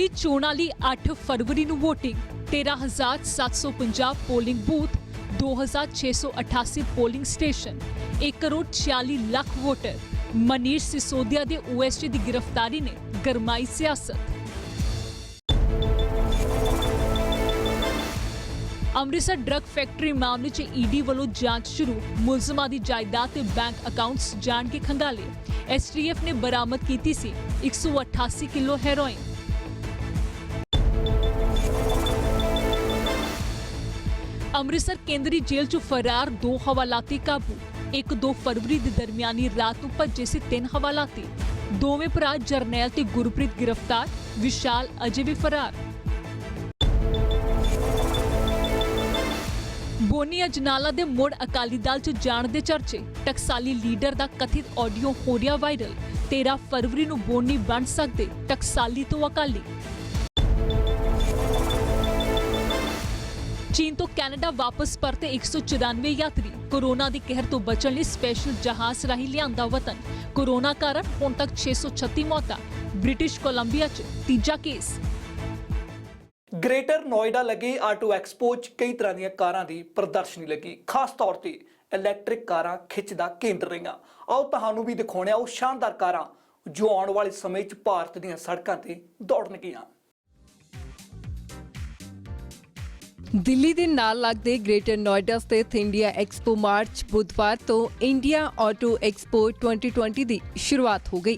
ਦਿੱਲੀ ਚੋਣਾਂ ਲਈ 8 ਫਰਵਰੀ ਨੂੰ voting 13,750 polling booth 2,688 polling station 1 crore 46 lakh voter. Manish Sisodia ਦੇ ਓਐਸਟੀ ਦੀ ਗ੍ਰਿਫਤਾਰੀ ਨੇ ਗਰਮਾਈ ਸਿਆਸਤ। ਅੰਮ੍ਰਿਤਸਰ ਡਰੱਗ ਫੈਕਟਰੀ ਮਾਮਲੇ 'ਚ ਈਡੀ ਵੱਲੋਂ ਜਾਂਚ ਸ਼ੁਰੂ। ਮੁਲਜ਼ਮਾਂ ਦੀ ਜਾਇਦਾਦ ਤੇ ਬੈਂਕ ਅਕਾਊਂਟਸ ਜਾਣ ਕੇ ਖੰਗਾਲੇ। ਐਸਟੀਐਫ ਨੇ ਬਰਾਮਦ ਕੀਤੀ ਸੀ 188 ਕਿਲੋ ਹੈਰੋਇਨ। ਅੰਮ੍ਰਿਤਸਰ ਕੇਂਦਰੀ ਜੇਲ੍ਹ 'ਚ ਫਰਾਰ 2 ਹਵਾਲਾਤੀ ਕਾਬੂ। 1-2 ਫਰਵਰੀ ਦੀ ਦਰਮਿਆਨੀ ਰਾਤ ਨੂੰ ਭੱਜੇ ਸੀ 3 ਹਵਾਲਾਤੀ। ਦੋਵੇਂ ਭਰਾ ਜਰਨੈਲ ਤੇ ਗੁਰਪ੍ਰੀਤ ਗ੍ਰਿਫਤਾਰ। ਵਿਸ਼ਾਲ ਅਜੇ ਵੀ ਫਰਾਰ। ਬੋਨੀ ਅਜਨਾਲਾ ਦੇ ਮੁੜ ਅਕਾਲੀ ਦਲ 'ਚ ਜਾਣ ਦੇ ਚਰਚੇ। ਟਕਸਾਲੀ ਲੀਡਰ ਦਾ ਕਥਿਤ ਆਡੀਓ ਹੋ ਰਿਹਾ ਵਾਇਰਲ। 13 ਫਰਵਰੀ ਨੂੰ ਬੋਨੀ ਬਣ ਸਕਦੇ ਟਕਸਾਲੀ ਤੋਂ ਅਕਾਲੀ। ਚੀਨ ਤੋਂ ਕੈਨੇਡਾ ਵਾਪਸ ਪਰਤੇ 194 ਯਾਤਰੀ। ਕੋਰੋਨਾ ਦੀ ਕਹਿਰ ਤੋਂ ਬਚਣ ਲਈ ਸਪੈਸ਼ਲ ਜਹਾਜ਼ ਰਾਹੀਂ ਲਿਆਂਦਾ ਵਤਨ। ਕੋਰੋਨਾ ਕਾਰਨ ਹੁਣ ਤੱਕ 636 ਮੌਤਾਂ। ਬ੍ਰਿਟਿਸ਼ ਕੋਲੰਬੀਆ 'ਚ ਤੀਜਾ ਕੇਸ। ਗ੍ਰੇਟਰ ਨੋਇਡਾ ਲੱਗੇ ਆਟੋ ਐਕਸਪੋ 'ਚ ਕਈ ਤਰ੍ਹਾਂ ਦੀਆਂ ਕਾਰਾਂ ਦੀ ਪ੍ਰਦਰਸ਼ਨੀ ਲੱਗੀ। ਖਾਸ ਤੌਰ ਤੇ ਇਲੈਕਟ੍ਰਿਕ ਕਾਰਾਂ ਖਿੱਚ ਦਾ ਕੇਂਦਰ ਰਹੀਆਂ। ਆਓ ਤੁਹਾਨੂੰ ਵੀ ਦਿਖਾਉਂਦੇ ਹਾਂ ਉਹ ਸ਼ਾਨਦਾਰ ਕਾਰਾਂ ਜੋ ਆਉਣ ਵਾਲੇ ਸਮੇਂ 'ਚ ਭਾਰਤ ਦੀਆਂ ਸੜਕਾਂ ਤੇ ਦੌੜਨਗੀਆਂ। ਦਿੱਲੀ ਦੇ ਨਾਲ ਲੱਗਦੇ ਗ੍ਰੇਟਰ ਨੋਇਡਾ ਸਥਿਤ ਇੰਡੀਆ ਐਕਸਪੋ ਮਾਰਚ ਬੁੱਧਵਾਰ ਤੋਂ ਇੰਡੀਆ ਆਟੋ ਐਕਸਪੋ 2020 ਦੀ ਸ਼ੁਰੂਆਤ ਹੋ ਗਈ।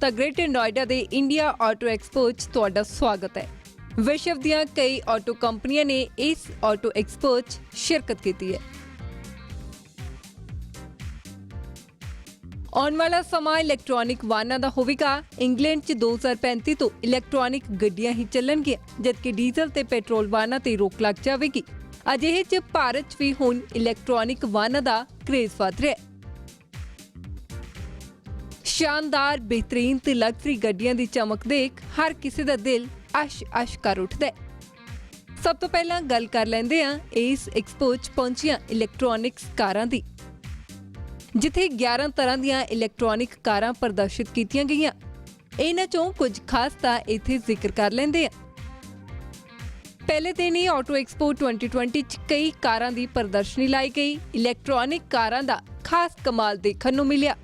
ਤਾਂ ਗ੍ਰੇਟਰ ਨੋਇਡਾ ਦੇ ਇੰਡੀਆ ਆਟੋ ਐਕਸਪੋ 'ਚ ਤੁਹਾਡਾ ਸਵਾਗਤ ਹੈ। ਵਿਸ਼ਵ ਦੀਆਂ ਕਈ ਆਟੋ ਕੰਪਨੀਆਂ ਨੇ ਇਸ ਆਟੋ ਐਕਸਪੋ 'ਚ ਸ਼ਿਰਕਤ ਕੀਤੀ ਹੈ। ਆਉਣ ਵਾਲਾ ਸਮਾਂ ਇਲੈਕਟ੍ਰੋਨਿਕ ਵਾਹਨਾਂ ਦਾ ਹੋਵੇਗਾ। ਇੰਗਲੈਂਡ 'ਚ 2035 ਤੋਂ ਇਲੈਕਟ੍ਰੋਨਿਕ ਗੱਡੀਆਂ ਹੀ ਚੱਲਣਗੀਆਂ, ਜਦਕਿ ਡੀਜ਼ਲ ਤੇ ਪੈਟਰੋਲ ਵਾਹਨਾਂ ਤੇ ਰੋਕ ਲੱਗ ਜਾਵੇਗੀ। ਅਜਿਹੇ 'ਚ ਭਾਰਤ 'ਚ ਵੀ ਹੁਣ ਇਲੈਕਟ੍ਰੋਨਿਕ ਵਾਹਨਾਂ ਦਾ ਕ੍ਰੇਜ਼ ਵਧ ਰਿਹਾ ਹੈ। ਸ਼ਾਨਦਾਰ, ਬਿਹਤਰੀਨ ਤੇ ਲਗਜ਼ਰੀ ਗੱਡੀਆਂ ਦੀ ਚਮਕ ਦੇਖ ਹਰ ਕਿਸੇ ਦਾ ਦਿਲ ਅਸ਼-ਅਸ਼ ਕਰ ਉੱਠਦਾ ਹੈ। ਸਭ ਤੋਂ ਪਹਿਲਾਂ ਗੱਲ ਕਰ ਲੈਂਦੇ ਹਾਂ ਇਸ ਐਕਸਪੋ 'ਚ ਪਹੁੰਚੀਆਂ ਇਲੈਕਟ੍ਰੋਨਿਕਸ ਕਾਰਾਂ ਦੀ, ਜਿੱਥੇ 11 ਤਰ੍ਹਾਂ ਦੀਆਂ ਇਲੈਕਟ੍ਰੋਨਿਕ ਕਾਰਾਂ ਪ੍ਰਦਰਸ਼ਿਤ ਕੀਤੀਆਂ ਗਈਆਂ। ਇਹਨਾਂ 'ਚੋਂ ਕੁਝ ਖਾਸ ਤਾਂ ਇੱਥੇ ਜ਼ਿਕਰ ਕਰ ਲੈਂਦੇ ਹਾਂ। ਪਹਿਲੇ ਦਿਨ ਹੀ ਆਟੋ ਐਕਸਪੋ 2020 'ਚ ਕਈ ਕਾਰਾਂ ਦੀ ਪ੍ਰਦਰਸ਼ਨੀ ਲਾਈ ਗਈ। ਇਲੈਕਟ੍ਰੋਨਿਕ ਕਾਰਾਂ ਦਾ ਖਾਸ ਕਮਾਲ ਦੇਖਣ ਨੂੰ ਮਿਲਿਆ।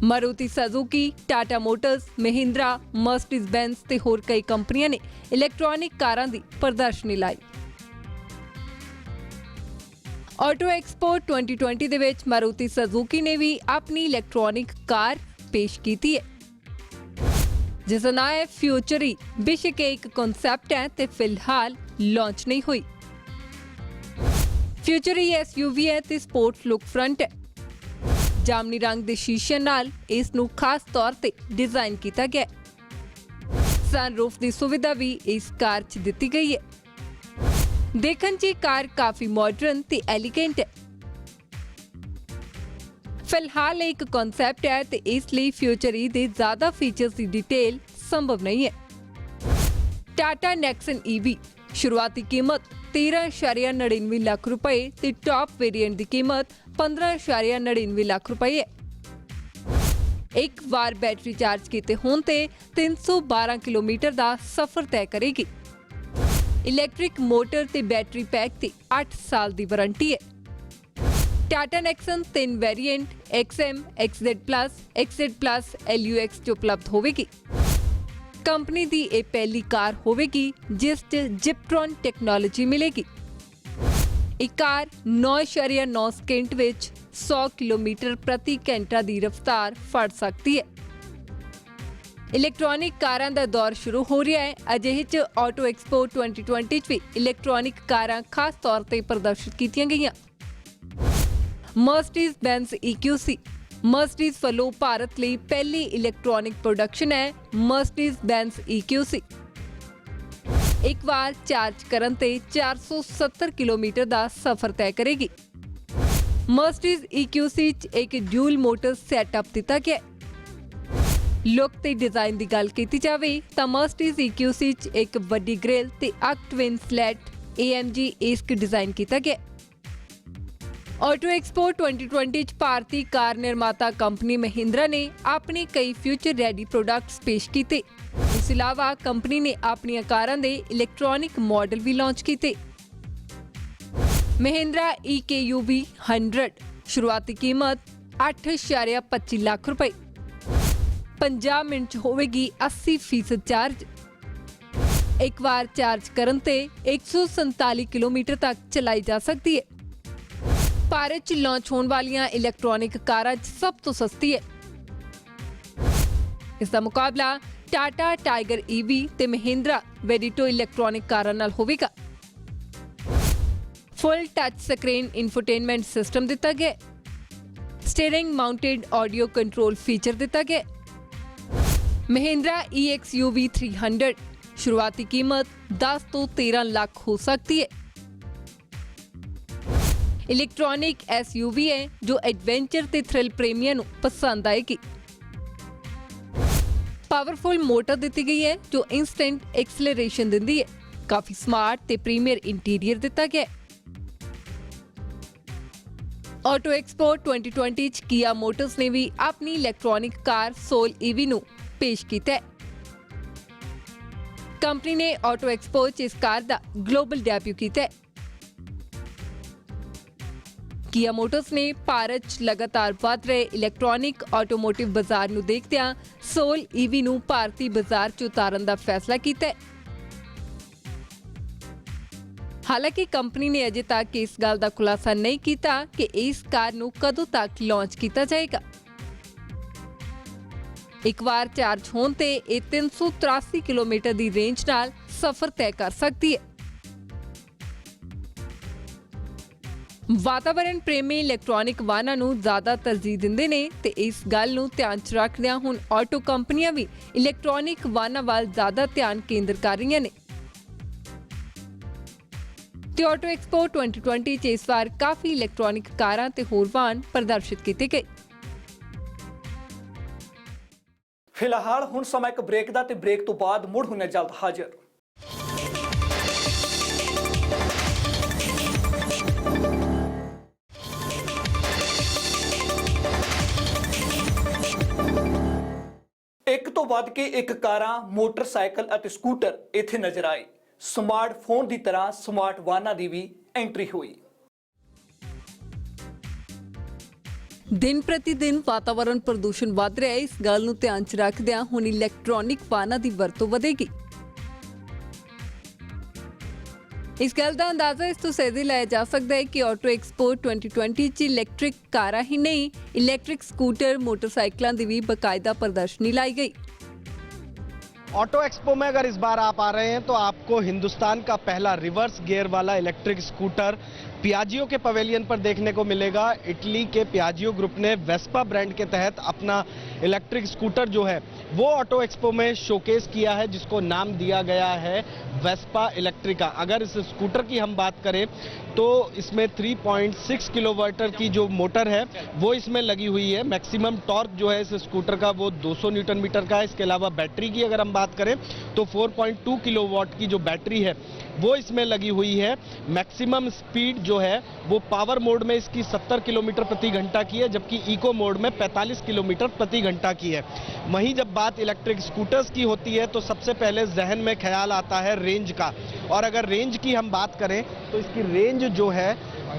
Maruti Suzuki, Tata Motors, Mahindra, Mercedes Benz ਤੇ ਹੋਰ ਕਈ ਕੰਪਨੀਆਂ ਨੇ ਇਲੈਕਟ੍ਰੋਨਿਕ ਕਾਰਾਂ ਦੀ ਪ੍ਰਦਰਸ਼ਨੀ ਲਾਈ। ਆਟੋ ਐਕਸਪੋ 2020 ਦੇ ਵਿੱਚ ਮਾਰੂਤੀ ਸੁਜ਼ੂਕੀ ਨੇ ਵੀ ਆਪਣੀ ਇਲੈਕਟ੍ਰੋਨਿਕ ਕਾਰ ਪੇਸ਼ ਕੀਤੀ ਹੈ, ਜਿਸ ਦਾ ਨਾਮ ਹੈ ਫਿਊਚਰੀ। ਬੇਸ਼ੱਕ ਇੱਕ ਕਨਸੈਪਟ ਹੈ ਤੇ ਫਿਲਹਾਲ ਲਾਂਚ ਨਹੀਂ ਹੋਈ। ਫਿਊਚਰੀ ਐਸਯੂਵੀ ਹੈ ਤੇ ਸਪੋਰਟਸ ਲੁੱਕ ਫਰੰਟ ਹੈ। ਜਾਮਨੀ ਰੰਗ ਦੇ ਸ਼ੀਸ਼ੇ ਨਾਲ ਇਸ ਨੂੰ ਖਾਸ ਤੌਰ ਤੇ ਡਿਜ਼ਾਈਨ ਕੀਤਾ ਗਿਆ ਹੈ। ਸਨਰੂਫ ਦੀ ਸੁਵਿਧਾ ਵੀ ਇਸ ਕਾਰ 'ਚ ਦਿੱਤੀ ਗਈ ਹੈ। ਦੇਖਣ 'ਚ ਕਾਰ ਕਾਫੀ ਮਾਡਰਨ ਤੇ ਐਲੀਗੈਂਟ ਹੈ। ਫਿਲਹਾਲ ਇੱਕ ਕਨਸੈਪਟ ਹੈ ਤੇ ਇਸ ਲਈ ਫਿਊਚਰੀ ਦੇ ਜ਼ਿਆਦਾ ਫੀਚਰਸ ਦੀ ਡਿਟੇਲ ਸੰਭਵ ਨਹੀਂ ਹੈ। ਟਾਟਾ ਨੈਕਸਨ ਈਵੀ ਸ਼ੁਰੂਆਤੀ ਕੀਮਤ 13.99 ਲੱਖ ਰੁਪਏ ਤੇ ਟਾਪ ਵੇਰੀਐਂਟ ਦੀ ਕੀਮਤ 15.99 ਲੱਖ ਰੁਪਏ ਹੈ। ਇੱਕ ਵਾਰ ਬੈਟਰੀ ਚਾਰਜ ਕੀਤੇ ਹੋਣ ਤੇ 312 ਕਿਲੋਮੀਟਰ ਦਾ ਸਫ਼ਰ ਤੈਅ ਕਰੇਗੀ। ਇਲੈਕਟ੍ਰਿਕ ਮੋਟਰ ਤੇ ਬੈਟਰੀ ਪੈਕ ਤੇ 8 ਸਾਲ ਦੀ ਵਾਰੰਟੀ ਹੈ। Tata Nexon 3 variant XM, XZ+, XZ+, LUX 'ਚ ਉਪਲਬਧ ਹੋਵੇਗੀ। ਕੰਪਨੀ ਦੀ ਇਹ ਪਹਿਲੀ ਕਾਰ ਹੋਵੇਗੀ ਜਿਸ 'ਚ ਜਿਪਟਰੋਨ ਟੈਕਨੋਲੋਜੀ ਮਿਲੇਗੀ। ਇਹ ਕਾਰ 9.9 ਸਕਿੰਟ ਵਿੱਚ 100 ਕਿਲੋਮੀਟਰ ਪ੍ਰਤੀ ਘੰਟਾ ਦੀ ਰਫ਼ਤਾਰ ਫੜ ਸਕਦੀ ਹੈ। ਇਲੈਕਟ੍ਰੋਨਿਕ ਕਾਰਾਂ ਦਾ ਦੌਰ ਸ਼ੁਰੂ ਹੋ ਰਿਹਾ ਹੈ। ਅਜਿਹੇ 'ਚ ਆਟੋ ਐਕਸਪੋ 2020 'ਚ ਵੀ ਇਲੈਕਟ੍ਰੋਨਿਕ ਕਾਰਾਂ ਖਾਸ ਤੌਰ ਤੇ ਪ੍ਰਦਰਸ਼ਿਤ ਕੀਤੀਆਂ ਗਈਆਂ। ਮਰਸੀਡੀਜ਼ ਬੈਂਜ਼ EQC ਮਰਸੀਡੀਜ਼ ਵੱਲੋਂ ਭਾਰਤ ਲਈ ਪਹਿਲੀ ਇਲੈਕਟ੍ਰੋਨਿਕ ਪ੍ਰੋਡਕਸ਼ਨ ਹੈ। ਮਰਸੀਡੀਜ਼ ਬੈਂਜ਼ EQC ਇੱਕ ਵਾਰ ਚਾਰਜ ਕਰਨ ਤੇ 470 ਕਿਲੋਮੀਟਰ ਦਾ ਸਫ਼ਰ ਤੈਅ ਕਰੇਗੀ। ਮਰਸੀਡੀਜ਼ EQC 'ਚ ਇੱਕ ਡਿਊਲ ਮੋਟਰ ਸੈਟਅਪ ਦਿੱਤਾ ਗਿਆ। ਲੁੱਕ ਤੇ ਡਿਜ਼ਾਈਨ ਦੀ ਗੱਲ ਕੀਤੀ ਜਾਵੇ ਤਾਂ ਮਰਸੀਡੀਜ਼ EQC 'ਚ ਇੱਕ ਵੱਡੀ ਗ੍ਰਿਲ ਤੇ ਅਕ ਟਵਿਨ ਸਲੈਟ AMG ਏਸਕ ਡਿਜ਼ਾਈਨ ਕੀਤਾ ਗਿਆ। ਆਟੋ ਐਕਸਪੋ 2020 ਚ ਭਾਰਤੀ ਕਾਰ ਨਿਰਮਾਤਾ ਕੰਪਨੀ ਮਹਿੰਦਰਾ ਨੇ ਆਪਣੇ ਕਈ ਫਿਊਚਰ ਰੈਡੀ ਪ੍ਰੋਡਕਟਸ ਪੇਸ਼ ਕੀਤੇ। ਇਸ ਇਲਾਵਾ ਕੰਪਨੀ ਨੇ ਆਪਣੀਆਂ ਕਾਰਾਂ ਦੇ ਇਲੈਕਟ੍ਰੋਨਿਕ ਮਾਡਲ ਵੀ ਲਾਂਚ ਕੀਤੇ। ਮਹਿੰਦਰਾ EKUV 100 ਸ਼ੁਰੂਆਤੀ ਕੀਮਤ 8.25 ਲੱਖ रुपए। 50 ਮਿੰਟ 'ਚ ਹੋਵੇਗੀ 80% ਚਾਰਜ। ਇੱਕ ਵਾਰ ਚਾਰਜ ਕਰਨ ਤੇ 147 ਕਿਲੋਮੀਟਰ ਤੱਕ ਚਲਾਈ ਜਾ ਸਕਦੀ ਹੈ। ਭਾਰਤ 'ਚ ਲਾਂਚ ਹੋਣ ਵਾਲੀਆਂ ਇਲੈਕਟ੍ਰੋਨਿਕ ਕਾਰਾਂ 'ਚ ਸਭ ਤੋਂ ਸਸਤੀ ਹੈ। ਇਸ ਦਾ ਮੁਕਾਬਲਾ ਟਾਟਾ ਟਾਈਗਰ EV ਤੇ ਮਹਿੰਦਰਾ ਵੈਡੀਟੋ ਇਲੈਕਟ੍ਰੋਨਿਕ ਕਾਰਾਂ ਨਾਲ ਹੋਵੇਗਾ। ਫੁੱਲ ਟੱਚ ਸਕਰੀਨ ਇਨਫੋਟੇਨਮੈਂਟ ਸਿਸਟਮ ਦਿੱਤਾ ਗਿਆ। Steering mounted audio control feature ਦਿੱਤਾ ਗਿਆ। ਮਹਿੰਦਰਾ EXUV 300 ਸ਼ੁਰੂਆਤੀ ਕੀਮਤ 10 ਤੋਂ 13 ਲੱਖ ਹੋ ਸਕਦੀ ਹੈ। ਇਲੈਕਟ੍ਰੋਨਿਕ SUV ਹੈ ਜੋ ਐਡਵੈਂਚਰ ਤੇ ਥ੍ਰਿਲ ਪ੍ਰੇਮੀਆਂ ਨੂੰ ਪਸੰਦ ਆਏਗੀ। ਪਾਵਰਫੁਲ ਮੋਟਰ ਦਿੱਤੀ ਗਈ ਹੈ ਜੋ ਇਨਸਟੈਂਟ ਐਕਸਲਰੇਸ਼ਨ ਦਿੰਦੀ ਹੈ। ਕਾਫੀ ਸਮਾਰਟ ਤੇ ਪ੍ਰੀਮੀਅਰ ਇੰਟੀਰੀਅਰ ਦਿੱਤਾ ਗਿਆ ਹੈ। ਆਟੋ ਐਕਸਪੋ 2020 ਚ ਕੀਆ ਮੋਟਰਸ ਨੇ ਵੀ ਆਪਣੀ ਇਲੈਕਟ੍ਰੋਨਿਕ ਕਾਰ ਸੋਲ EV ਨੂੰ ਪੇਸ਼ ਕੀਤਾ ਹੈ। ਕੰਪਨੀ ਨੇ ਆਟੋ ਐਕਸਪੋ 'ਚ ਇਸ ਕਾਰ ਦਾ ਗਲੋਬਲ ਡੈਬਿਊ ਕੀਤਾ ਹੈ। ਕੀਆ ਮੋਟਰਸ ਨੇ ਭਾਰਤ 'ਚ ਲਗਾਤਾਰ ਵਧ ਰਹੇ ਇਲੈਕਟ੍ਰੋਨਿਕ ਆਟੋਮੋਟਿਵ ਬਾਜ਼ਾਰ ਨੂੰ ਦੇਖਦਿਆਂ ਸੋਲ EV ਨੂੰ ਭਾਰਤੀ ਬਾਜ਼ਾਰ 'ਚ ਉਤਾਰਨ ਦਾ ਫੈਸਲਾ ਕੀਤਾ ਹੈ। ਹਾਲਾਂਕਿ ਕੰਪਨੀ ਨੇ ਅਜੇ ਤੱਕ ਇਸ ਗੱਲ ਦਾ ਖੁਲਾਸਾ ਨਹੀਂ ਕੀਤਾ ਕਿ ਇਸ ਕਾਰ ਨੂੰ ਕਦੋਂ ਤੱਕ ਲਾਂਚ ਕੀਤਾ ਜਾਏਗਾ। ਇੱਕ ਵਾਰ ਚਾਰਜ ਹੋਣ ਤੇ ਇਹ 383 ਕਿਲੋਮੀਟਰ ਦੀ ਰੇਂਜ ਨਾਲ ਸਫ਼ਰ ਤੈਅ ਕਰ ਸਕਦੀ ਹੈ। ਵਾਤਾਵਰਣ ਪ੍ਰੇਮੀ ਇਲੈਕਟ੍ਰੋਨਿਕ ਵਾਹਨਾਂ ਨੂੰ ਜ਼ਿਆਦਾ ਤਰਜੀਹ ਦਿੰਦੇ ਨੇ ਤੇ ਇਸ ਗੱਲ ਨੂੰ ਧਿਆਨ 'ਚ ਰੱਖਦਿਆਂ ਹੁਣ ਆਟੋ ਕੰਪਨੀਆਂ ਵੀ ਇਲੈਕਟ੍ਰੋਨਿਕ ਵਾਹਨਾਂ ਵੱਲ ਜ਼ਿਆਦਾ ਧਿਆਨ ਕੇਂਦਰ ਕਰ ਰਹੀਆਂ ਨੇ। ਤੇ ਆਟੋ ਐਕਸਪੋ 2020 'ਚ ਇਸ ਵਾਰ ਕਾਫੀ ਇਲੈਕਟ੍ਰੋਨਿਕ ਕਾਰਾਂ ਤੇ ਹੋਰ ਵਾਹਨ ਪ੍ਰਦਰਸ਼ਿਤ ਕੀਤੇ ਗਏ। ਫਿਲਹਾਲ ਹੁਣ ਸਮਾਂ ਇੱਕ ਬ੍ਰੇਕ ਦਾ ਤੇ ਬ੍ਰੇਕ ਤੋਂ ਬਾਅਦ ਮੁੜ ਹੁੰਨੇ ਜਲਦ ਹਾਜ਼ਰ। ਇੱਕ ਤੋਂ ਵੱਧ ਕੇ ਇੱਕ ਕਾਰਾਂ, ਮੋਟਰਸਾਈਕਲ ਅਤੇ ਸਕੂਟਰ ਇੱਥੇ ਨਜ਼ਰ ਆਏ। ਸਮਾਰਟਫੋਨ ਦੀ ਤਰ੍ਹਾਂ ਸਮਾਰਟ ਵਾਹਨਾਂ ਦੀ ਵੀ ਐਂਟਰੀ ਹੋਈ। ਦਿਨ ਪ੍ਰਤੀ ਦਿਨ ਵਾਤਾਵਰਣ ਪ੍ਰਦੂਸ਼ਣ ਵਧ ਰਿਹਾ ਹੈ। ਇਸ ਗੱਲ ਨੂੰ ਧਿਆਨ 'ਚ ਰੱਖਦਿਆਂ ਹੁਣ ਇਲੈਕਟ੍ਰੋਨਿਕ ਵਾਹਨਾਂ ਦੀ ਵਰਤੋਂ ਵਧੇਗੀ। ਇਸ ਗੱਲ ਦਾ ਅੰਦਾਜ਼ਾ ਇਸ ਤੋਂ ਸਹਿਜੇ ਲਾਇਆ ਜਾ ਸਕਦਾ ਹੈ ਕਿ ਆਟੋ ਐਕਸਪੋ 2020 'ਚ ਇਲੈਕਟ੍ਰਿਕ ਕਾਰਾਂ ਹੀ ਨਹੀਂ, ਇਲੈਕਟ੍ਰਿਕ ਸਕੂटर, मोटरसाइकिलों की भी बाकायदा प्रदर्शनी लाई गई। ऑटो एक्सपो में अगर इस बार आप आ रहे हैं तो आपको हिंदुस्तान का पहला रिवर्स गियर वाला इलेक्ट्रिक स्कूटर पियाजियो के पवेलियन पर देखने को मिलेगा। इटली के पियाजियो ग्रुप ने वेस्पा ब्रांड के तहत अपना इलेक्ट्रिक स्कूटर जो है वो ऑटो एक्सपो में शोकेस किया है, जिसको नाम दिया गया है वेस्पा इलेक्ट्रिका। अगर इस स्कूटर की हम बात करें तो इसमें 3.6 किलोवाट की जो मोटर है वो इसमें लगी हुई है। मैक्सिमम टॉर्क जो है इस स्कूटर का वो 200 न्यूटन मीटर का है। इसके अलावा बैटरी की अगर हम बात करें तो 4.2 किलोवाट की जो बैटरी है वो इसमें लगी हुई है। मैक्सिमम स्पीड जो है वो पावर मोड में इसकी 70 किलोमीटर प्रति घंटा की है, जबकि इको मोड में 45 किलोमीटर प्रति घंटा की है। वहीं जब बात इलेक्ट्रिक स्कूटर्स की होती है तो सबसे पहले जहन में ख्याल आता है रेंज का, और अगर रेंज की हम बात करें तो इसकी रेंज जो है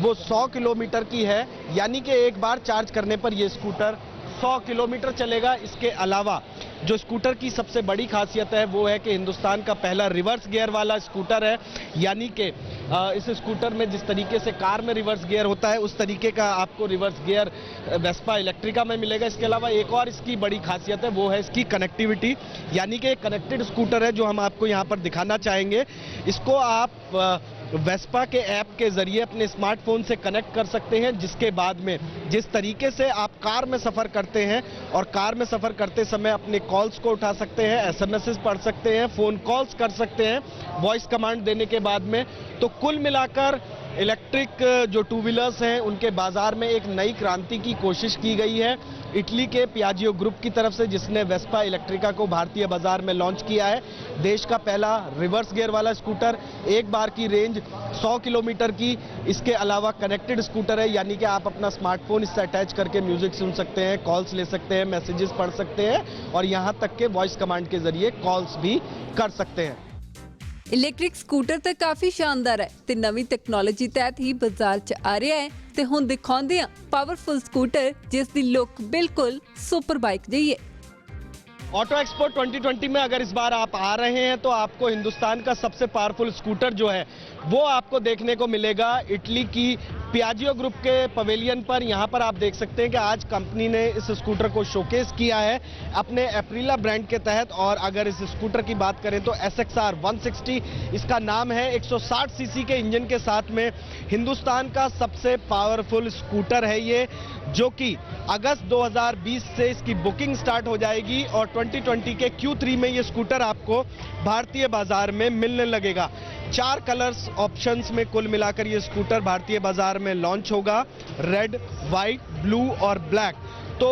वो 100 किलोमीटर की है, यानी कि एक बार चार्ज करने पर ये स्कूटर 100 किलोमीटर चलेगा। इसके अलावा जो स्कूटर की सबसे बड़ी खासियत है वो है कि हिंदुस्तान का पहला रिवर्स गियर वाला स्कूटर है, यानी कि इस स्कूटर में जिस तरीके से कार में रिवर्स गियर होता है उस तरीके का आपको रिवर्स गियर वेस्पा इलेक्ट्रिका में मिलेगा। इसके अलावा एक और इसकी बड़ी खासियत है वो है इसकी कनेक्टिविटी, यानी कि एक कनेक्टेड स्कूटर है जो हम आपको यहाँ पर दिखाना चाहेंगे। इसको आप वेस्पा के ऐप के जरिए अपने स्मार्टफोन से कनेक्ट कर सकते हैं, जिसके बाद में जिस तरीके से आप कार में सफ़र करते हैं और कार में सफ़र करते समय अपने कॉल्स को उठा सकते हैं, एसएमएस पढ़ सकते हैं, फ़ोन कॉल्स कर सकते हैं वॉइस कमांड देने के बाद में। तो कुल मिलाकर इलेक्ट्रिक जो टू व्हीलर्स हैं उनके बाजार में एक नई क्रांति की कोशिश की गई है इटली के पियाजियो ग्रुप की तरफ से, जिसने वेस्पा इलेक्ट्रिका को भारतीय बाजार में लॉन्च किया है। देश का पहला रिवर्स गियर वाला स्कूटर, एक बार की रेंज 100 किलोमीटर की, इसके अलावा कनेक्टेड स्कूटर है, यानी कि आप अपना स्मार्टफोन इससे अटैच करके म्यूजिक सुन सकते हैं, कॉल्स ले सकते हैं, मैसेजेस पढ़ सकते हैं और यहां तक के वॉइस कमांड के जरिए कॉल्स भी कर सकते हैं। ਇਲੈਕਟ੍ਰਿਕ ਸਕੂਟਰ ਤਾਂ ਕਾਫੀ ਸ਼ਾਨਦਾਰ ਹੈ ਤੇ ਨਵੀਂ ਟੈਕਨੋਲੋਜੀ ਤਹਿਤ ਹੀ ਬਾਜ਼ਾਰ 'ਚ ਆ ਰਿਹਾ ਹੈ ਤੇ ਹੁਣ ਦਿਖਾਉਂਦੇ ਹਾਂ ਪਾਵਰਫੁਲ ਸਕੂਟਰ ਜਿਸ ਦੀ ਲੁੱਕ ਬਿਲਕੁਲ ਸੁਪਰ ਬਾਈਕ ਜਿਹੀ ਹੈ। ऑटो एक्सपो 2020 में अगर इस बार आप आ रहे हैं तो आपको हिंदुस्तान का सबसे पावरफुल स्कूटर जो है वो आपको देखने को मिलेगा इटली की पियाजियो ग्रुप के पवेलियन पर। यहां पर आप देख सकते हैं कि आज कंपनी ने इस स्कूटर को शोकेस किया है अपने एप्रिला ब्रांड के तहत। और अगर इस स्कूटर की बात करें तो SXR 160 इसका नाम है। 160 सीसी के इंजन के साथ में हिंदुस्तान का सबसे पावरफुल स्कूटर है ये, जो कि अगस्त 2020 से इसकी बुकिंग स्टार्ट हो जाएगी और 2020 के Q3 में ये स्कूटर आपको भारतीय बाजार में मिलने लगेगा। 4 कलर्स ऑप्शंस में कुल मिलाकर ये स्कूटर भारतीय बाजार में लॉन्च होगा, रेड, व्हाइट, ब्लू और ब्लैक। तो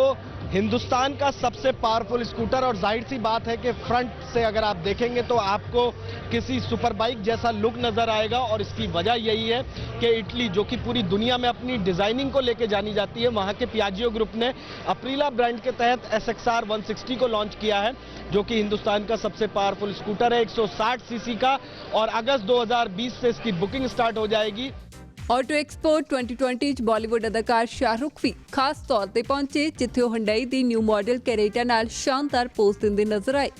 हिंदुस्तान का सबसे पावरफुल स्कूटर, और जाहिर सी बात है कि फ्रंट से अगर आप देखेंगे तो आपको किसी सुपर बाइक जैसा लुक नजर आएगा। और इसकी वजह यही है कि इटली, जो कि पूरी दुनिया में अपनी डिजाइनिंग को लेकर जानी जाती है, वहां के पियाजियो ग्रुप ने अप्रीला ब्रांड के तहत SXR 160 को लॉन्च किया है, जो कि हिंदुस्तान का सबसे पावरफुल स्कूटर है, 160 सीसी का। और अगस्त 2020 से इसकी बुकिंग स्टार्ट हो जाएगी। ਆਟੋ ਐਕਸਪੋ 2020 'ਚ ਬਾਲੀਵੁੱਡ ਅਦਾਕਾਰ ਸ਼ਾਹਰੁਖ ਵੀ ਖਾਸ ਤੌਰ ਤੇ ਪਹੁੰਚੇ, ਜਿੱਥੇ ਉਹ ਹੁੰਡਈ ਦੀ ਨਿਊ ਮਾਡਲ ਕੈਰੇਟਾ ਨਾਲ ਸ਼ਾਨਦਾਰ ਪੋਜ਼ ਦਿੰਦੇ ਨਜ਼ਰ ਆਏ।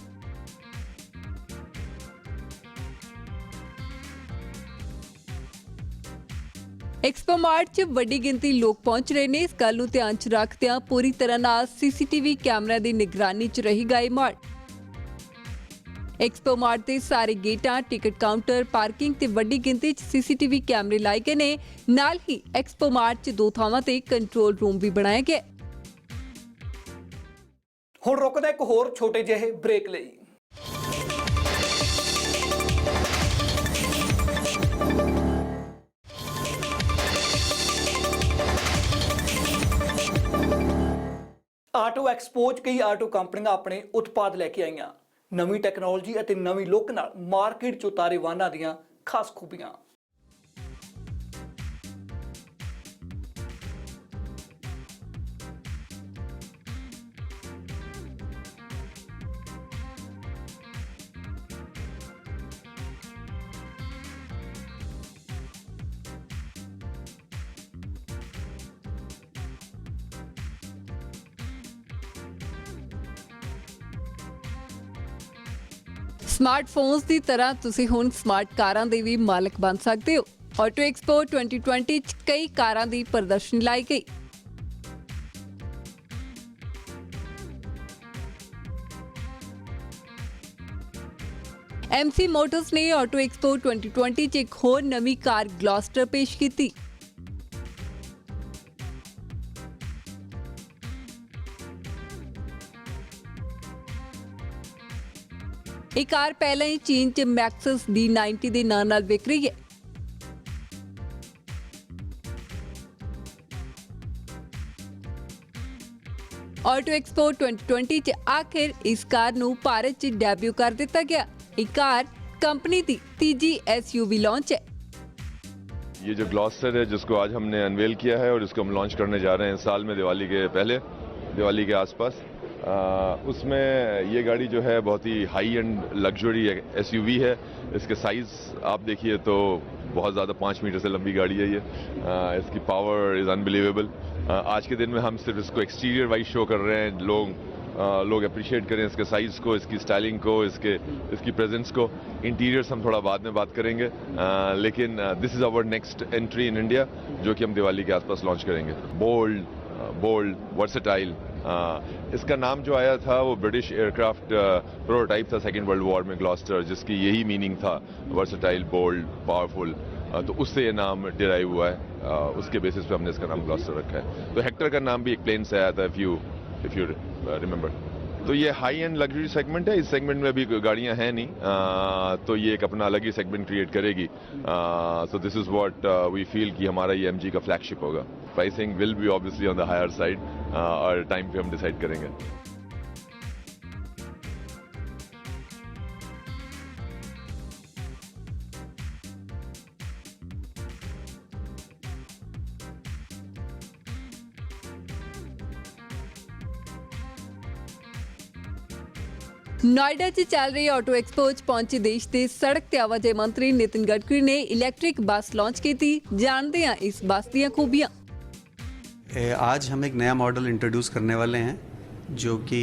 ਐਕਸਪੋ ਮਾਰਟ 'ਚ ਵੱਡੀ ਗਿਣਤੀ ਲੋਕ ਪਹੁੰਚ ਰਹੇ ਨੇ। ਇਸ ਗੱਲ ਨੂੰ ਧਿਆਨ 'ਚ ਰੱਖਦਿਆਂ ਪੂਰੀ ਤਰ੍ਹਾਂ ਨਾਲ CCTV ਕੈਮਰਾ ਦੀ ਨਿਗਰਾਨੀ 'ਚ ਰਹੇਗਾ ਇਹ ਮਾਰਟ। ਐਕਸਪੋ ਮਾਰਟ ਦੇ ਸਾਰੇ ਗੇਟਾਂ, ਟਿਕਟ ਕਾਊਂਟਰ, ਪਾਰਕਿੰਗ ਤੇ ਵੱਡੀ ਗਿਣਤੀ 'ਚ CCTV ਕੈਮਰੇ ਲਾਏ ਗਏ ਨੇ। ਨਾਲ ਹੀ ਐਕਸਪੋ ਮਾਰਟ 'ਚ 2 ਥਾਵਾਂ ਤੇ ਕੰਟਰੋਲ ਰੂਮ ਵੀ ਬਣਾਇਆ ਗਿਆ। ਹੁਣ ਰੁਕਦਾ ਇੱਕ ਹੋਰ ਛੋਟੇ ਜਿਹੇ ਬ੍ਰੇਕ ਲਈ। ਆਟੋ ਐਕਸਪੋ 'ਚ ਕਈ ਆਟੋ ਕੰਪਨੀਆਂ ਆਪਣੇ ਉਤਪਾਦ ਲੈ ਕੇ ਆਈਆਂ। ਨਵੀਂ ਟੈਕਨੋਲੋਜੀ ਅਤੇ ਨਵੀਂ ਲੁੱਕ ਨਾਲ ਮਾਰਕੀਟ 'ਚ ਉਤਾਰੇ ਵਾਹਨਾਂ ਦੀਆਂ ਖਾਸ ਖੂਬੀਆਂ। ਸਮਾਰਟਫੋਨਸ ਦੀ ਤਰ੍ਹਾਂ ਤੁਸੀਂ ਹੁਣ ਸਮਾਰਟ ਕਾਰਾਂ ਦੇ ਵੀ ਮਾਲਕ ਬਣ ਸਕਦੇ ਹੋ। ਆਟੋ ਐਕਸਪੋ 2020 'ਚ ਕਈ ਕਾਰਾਂ ਦੀ ਪ੍ਰਦਰਸ਼ਨੀ ਲਾਈ ਗਈ। MC ਮੋਟਰਸ ਨੇ ਆਟੋ ਐਕਸਪੋ 2020 'ਚ ਇੱਕ ਹੋਰ ਨਵੀਂ ਕਾਰ ਗਲੋਸਟਰ ਪੇਸ਼ ਕੀਤੀ। ਇਹ ਕਾਰ ਪਹਿਲਾਂ ਹੀ ਚੀਨ 'ਚ ਮੈਕਸਸ D90 ਦੇ ਨਾਂ ਨਾਲ ਵਿਕ ਰਹੀ ਹੈ। ਆਟੋ ਐਕਸਪੋ 2020 'ਚ ਆਖਿਰ ਇਸ ਕਾਰ ਨੂੰ ਭਾਰਤ 'ਚ ਡੈਬਿਊ ਕਰ ਦਿੱਤਾ ਗਿਆ। ਇਹ ਕਾਰ कंपनी की तीजी SUV लॉन्च है। ये जो ग्लॉस्टर है जिसको आज हमने अनवेल किया है और इसको हम लॉन्च करने जा रहे हैं साल में दिवाली के पहले, दिवाली के आसपास, उसमें ये गाड़ी जो है बहुत ही हाई एंड लग्जरी SUV है। इसके साइज़ आप देखिए तो बहुत ज़्यादा 5 मीटर से लंबी गाड़ी है ये। इसकी पावर इज़ अनबिलीवेबल। आज के दिन में हम सिर्फ इसको एक्सटीरियर वाइज शो कर रहे हैं, लोग अप्रिशिएट करें इसके साइज़ को, इसकी स्टाइलिंग को, इसकी प्रेजेंस को। इंटीरियर्स हम थोड़ा बाद में बात करेंगे, लेकिन this is our next entry in India जो कि हम दिवाली के आसपास लॉन्च करेंगे। बोल्ड वर्सेटाइल, इसका नाम जो आया था वो ब्रिटिश एयरक्राफ्ट प्रोटोटाइप था सेकेंड वर्ल्ड वॉर में, ग्लॉस्टर, जिसकी यही मीनिंग था वर्सेटाइल, बोल्ड, पावरफुल। तो उससे ये नाम डिराइव हुआ है, उसके बेसिस पे हमने इसका नाम ग्लॉस्टर रखा है। तो हेक्टर का नाम भी एक प्लेन से आया था, इफ यू रिमेंबर। तो ये हाई एंड लग्जरी सेगमेंट है, इस सेगमेंट में अभी गाड़ियां हैं नहीं, तो ये एक अपना अलग ही सेगमेंट क्रिएट करेगी। So this is what we feel कि हमारा ये एमजी का फ्लैगशिप होगा। Pricing will be obviously on the higher side, और टाइम पे हम डिसाइड करेंगे। ਨੋਇਡਾ 'ਚ ਚੱਲ ਰਹੀ ਆਟੋ ਐਕਸਪੋ 'ਚ ਪਹੁੰਚੇ ਦੇਸ਼ ਦੇ ਸੜਕ ਤੇ ਆਵਾਜਾਈ ਮੰਤਰੀ ਨਿਤਿਨ ਗਡਕਰੀ ਨੇ ਇਲੈਕਟ੍ਰਿਕ ਬੱਸ ਲਾਂਚ ਕੀਤੀ। ਜਾਣਦੇ ਹਾਂ ਇਸ ਬੱਸ ਦੀਆਂ ਖੂਬੀਆਂ। आज हम एक नया मॉडल इंट्रोड्यूस करने वाले हैं जो कि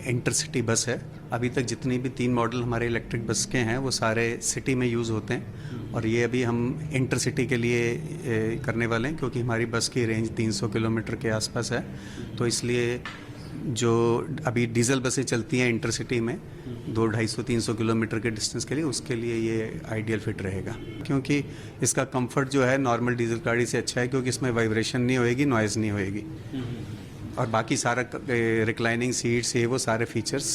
इंटरसिटी बस है। अभी तक जितनी भी 3 मॉडल हमारे इलेक्ट्रिक बस के हैं वो सारे सिटी में यूज़ होते हैं, और ये अभी हम इंटरसिटी के लिए करने वाले हैं, क्योंकि हमारी बस की रेंज 300 किलोमीटर के आसपास है। तो इसलिए जो अभी डीजल बसें चलती हैं इंटरसिटी में 200-250-300 किलोमीटर के डिस्टेंस के लिए, उसके लिए ये आइडियल फिट रहेगा, क्योंकि इसका कंफर्ट जो है नॉर्मल डीजल गाड़ी से अच्छा है, क्योंकि इसमें वाइब्रेशन नहीं होएगी, नॉइज़ नहीं होएगी, और बाकी सारा रिक्लाइनिंग सीट्स ये वो सारे फीचर्स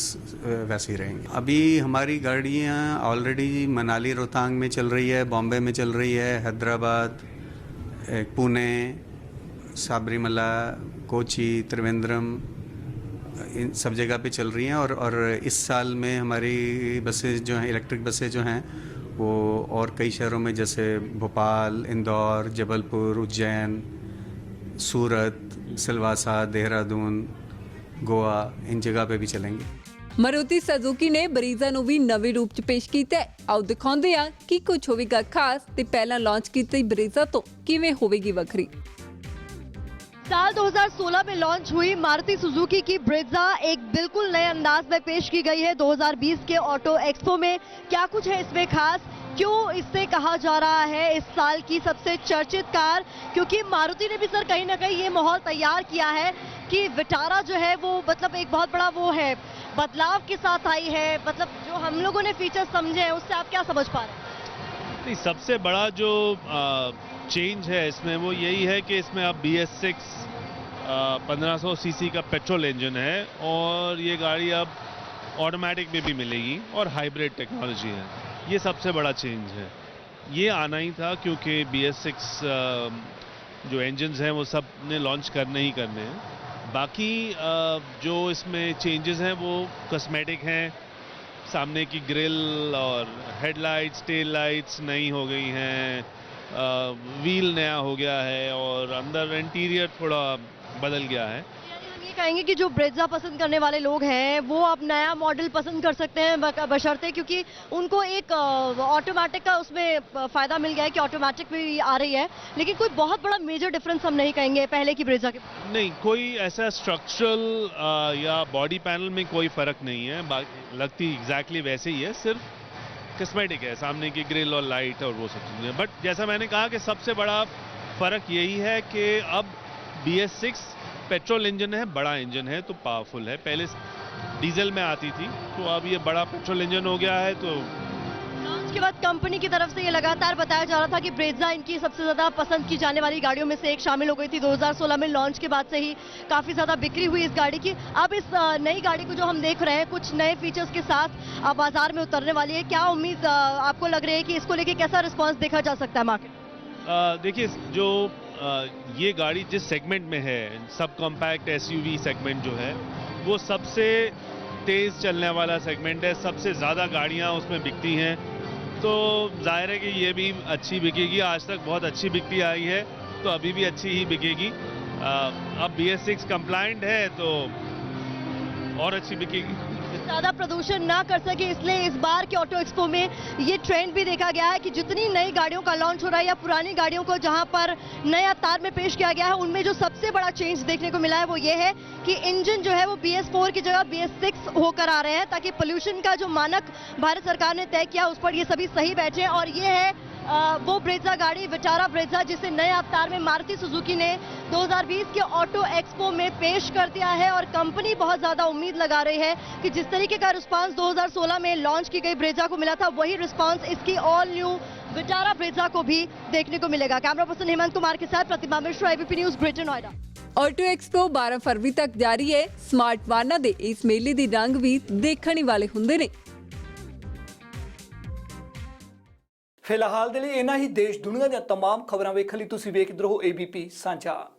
वैसे ही रहेंगे। अभी हमारी गाड़ियाँ ऑलरेडी मनाली रोहतांग में चल रही है, बॉम्बे में चल रही है, हैदराबाद, पुणे, साबरीमला, कोची, त्रिवेंद्रम, इन सब जगह पे चल रही हैं। और इस साल में हमारी बसें जो हैं, इलेक्ट्रिक बसें जो हैं, वो और कई शहरों में जैसे भोपाल, इंदौर, जबलपुर, उज्जैन, सूरत, सिलवासा, देहरादून, गोवा, इन जगह पे भी चलेंगे। ਮਾਰੂਤੀ ਸੁਜ਼ੂਕੀ ਨੇ ਬਰੀਜ਼ਾ ਨੂੰ ਵੀ ਨਵੇਂ ਰੂਪ 'ਚ ਪੇਸ਼ ਕੀਤਾ ਹੈ। ਆਓ ਦਿਖਾਉਂਦੇ ਹਾਂ ਕੀ ਕੁਝ ਹੋਵੇਗਾ ਖਾਸ ਤੇ ਪਹਿਲਾਂ ਲਾਂਚ ਕੀਤੀ ਬਰੀਜ਼ਾ ਤੋਂ ਕਿਵੇਂ ਹੋਵੇਗੀ ਵੱਖਰੀ। साल 2016 में लॉन्च हुई मारुति सुजुकी की ब्रेज़ा एक बिल्कुल नए अंदाज में पेश की गई है 2020 के ऑटो एक्सपो में। क्या कुछ है इसमें खास, क्यों इससे कहा जा रहा है इस साल की सबसे चर्चित कार? क्योंकि मारुति ने भी सर कहीं ना कहीं ये माहौल तैयार किया है कि विटारा जो है वो मतलब एक बहुत बड़ा वो है, बदलाव के साथ आई है। मतलब जो हम लोगों ने फीचर्स समझे हैं उससे आप क्या समझ पा रहे हैं? नहीं, सबसे बड़ा जो चेंज है इसमें वो यही है कि इसमें अब BS6 1500 सीसी का पेट्रोल इंजन है, और ये गाड़ी अब ऑटोमेटिक में भी मिलेगी और हाइब्रिड टेक्नोलॉजी है। ये सबसे बड़ा चेंज है, ये आना ही था, क्योंकि BS6 जो इंजन्स हैं वो सब ने लॉन्च करने ही करने हैं। बाकी जो इसमें चेंजेस हैं वो कॉस्मेटिक हैं। सामने की ग्रिल और हेडलाइट्स, टेल लाइट्स नई हो गई हैं, व्हील नया हो गया है, और अंदर इंटीरियर थोड़ा बदल गया है। हम ये कहेंगे कि जो ब्रेज़ा पसंद करने वाले लोग हैं वो अब नया मॉडल पसंद कर सकते हैं बशर्ते, क्योंकि उनको एक ऑटोमेटिक का उसमें फ़ायदा मिल गया है कि ऑटोमेटिक भी आ रही है। लेकिन कोई बहुत बड़ा मेजर डिफरेंस हम नहीं कहेंगे पहले की ब्रेज़ा के। नहीं, कोई ऐसा स्ट्रक्चरल या बॉडी पैनल में कोई फ़र्क नहीं है, लगती एग्जैक्टली वैसे ही है, सिर्फ कॉस्मेटिक है, सामने की ग्रिल और लाइट और वो सब चीज़ें। बट जैसा मैंने कहा कि सबसे बड़ा फ़र्क यही है कि अब BS6 पेट्रोल इंजन है, बड़ा इंजन है तो पावरफुल है। पहले डीजल में आती थी, तो अब ये बड़ा पेट्रोल इंजन हो गया है। तो लॉन्च के बाद कंपनी की तरफ से ये लगातार बताया जा रहा था कि ब्रेज़ा इनकी सबसे ज़्यादा पसंद की जाने वाली गाड़ियों में से एक शामिल हो गई थी। 2016 में लॉन्च के बाद से ही काफ़ी ज़्यादा बिक्री हुई इस गाड़ी की। अब इस नई गाड़ी को जो हम देख रहे हैं कुछ नए फीचर्स के साथ अब बाजार में उतरने वाली है। क्या उम्मीद आपको लग रही है कि इसको लेके कैसा रिस्पॉन्स देखा जा सकता है मार्केट? देखिए, जो ये गाड़ी जिस सेगमेंट में है, सब कॉम्पैक्ट SUV सेगमेंट जो है वो सबसे तेज़ चलने वाला सेगमेंट है, सबसे ज़्यादा गाड़ियाँ उसमें बिकती हैं, तो जाहिर है कि ये भी अच्छी बिकेगी। आज तक बहुत अच्छी बिकती आई है, तो अभी भी अच्छी ही बिकेगी। अब BS6 कंप्लाइंट है तो और अच्छी बिकेगी। ज़्यादा प्रदूषण ना कर सके, इसलिए इस बार के ऑटो एक्सपो में ये ट्रेंड भी देखा गया है कि जितनी नई गाड़ियों का लॉन्च हो रहा है या पुरानी गाड़ियों को जहां पर नए अवतार में पेश किया गया है, उनमें जो सबसे बड़ा चेंज देखने को मिला है वो ये है कि इंजन जो है वो BS4 की जगह BS6 होकर आ रहे हैं, ताकि पोल्यूशन का जो मानक भारत सरकार ने तय किया उस पर ये सभी सही बैठे। और ये है वो ब्रेज़ा गाड़ी, विटारा ब्रेज़ा, जिसे नए अवतार में मारुति सुजुकी ने 2020 के ऑटो एक्सपो में पेश कर दिया है। और कंपनी बहुत ज़्यादा उम्मीद लगा रही है कि जिस तरीके का रिस्पांस 2016 में लॉन्च की गई ब्रेज़ा को मिला था, वही रिस्पांस इसकी ऑल न्यू विटारा ब्रेज़ा को भी देखने को मिलेगा। कैमरा पर्सन हेमंत कुमार के साथ Pratima Mishra, ABP news, greater Noida. Auto expo 12 ਫਰਵਰੀ ਤੱਕ ਜਾਰੀ ਹੈ। ਸਮਾਰਟ ਵਾਹਨਾਂ ਦੇ ਇਸ ਮੇਲੇ ਦੇ ਰੰਗ ਵੀ ਦੇਖਣ ਹੀ ਵਾਲੇ ਹੁੰਦੇ ਨੇ। ਫਿਲਹਾਲ ਦੇ ਲਈ ਇਹਨਾਂ ਹੀ ਦੇਸ਼ ਦੁਨੀਆ ਦੀਆਂ तमाम ਖਬਰਾਂ ਵੇਖਣ ਲਈ ਤੁਸੀਂ ਵੇਖਦੇ ਰਹੋ ABP ਸਾਂਝਾ।